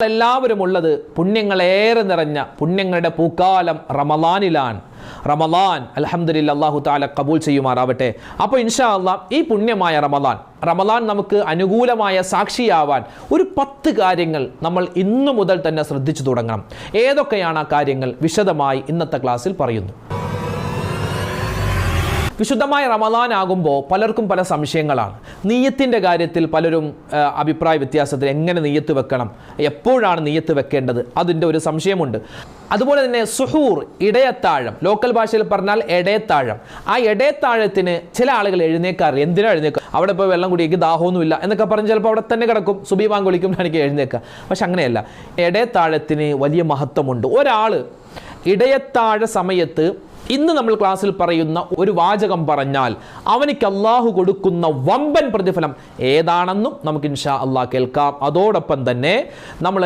എല്ലാവരും ഉള്ളത് പുണ്യങ്ങളേറെ നിറഞ്ഞ പുണ്യങ്ങളുടെ പൂക്കാലം റമളാനിലാണ്. റമളാൻ അൽഹംദുലില്ലാഹ് അല്ലാഹു തആല ഖബൂൽ ചെയ്യുമാറാവട്ടെ. അപ്പോൾ ഇൻഷാ അല്ലാഹ് ഈ പുണ്യമായ റമളാൻ നമുക്ക് അനുകൂലമായ സാക്ഷിയാവാൻ ഒരു 10 കാര്യങ്ങൾ നമ്മൾ ഇന്നു മുതൽ തന്നെ ശ്രദ്ധിച്ചു തുടങ്ങണം. ഏതൊക്കെയാണ് ആ കാര്യങ്ങൾ വിശദമായി ഇന്നത്തെ ക്ലാസ്സിൽ പറയുന്നു. വിശുദ്ധമായ റമളാൻ ആകുമ്പോൾ പലർക്കും പല സംശയങ്ങളാണ്. നിയ്യത്തിൻ്റെ കാര്യത്തിൽ പലരും അഭിപ്രായ വ്യത്യാസത്തിൽ എങ്ങനെ നിയ്യത്ത് വെക്കണം, എപ്പോഴാണ് നിയ്യത്ത് വെക്കേണ്ടത്, അതിൻ്റെ ഒരു സംശയമുണ്ട്. അതുപോലെ തന്നെ സുഹൂർ, ഇടയത്താഴം, ലോക്കൽ ഭാഷയിൽ പറഞ്ഞാൽ ഇടയത്താഴം. ആ ഇടയത്താഴത്തിന് ചില ആളുകൾ എഴുന്നേക്കാറ്. എന്തിനാ എഴുന്നേക്കുക? അവിടെ ഇപ്പോൾ വെള്ളം കുടിക്കുക, ദാഹമൊന്നുമില്ല എന്നൊക്കെ പറഞ്ഞ് ചിലപ്പോൾ അവിടെ തന്നെ കിടക്കും, സുബഹി ബാങ്ക് വിളിക്കുമ്പോൾ എനിക്ക് എഴുന്നേക്കുക. പക്ഷെ അങ്ങനെയല്ല, ഇടയത്താഴത്തിന് വലിയ മഹത്വമുണ്ട്. ഒരാൾ ഇടയത്താഴ സമയത്ത് ഇന്ന് നമ്മൾ ക്ലാസ്സിൽ പറയുന്ന ഒരു വാചകം പറഞ്ഞാൽ അവനിക്ക് അള്ളാഹു കൊടുക്കുന്ന വമ്പൻ പ്രതിഫലം ഏതാണെന്നും നമുക്ക് ഇൻഷാ അള്ളാഹ് കേൾക്കാം. അതോടൊപ്പം തന്നെ നമ്മൾ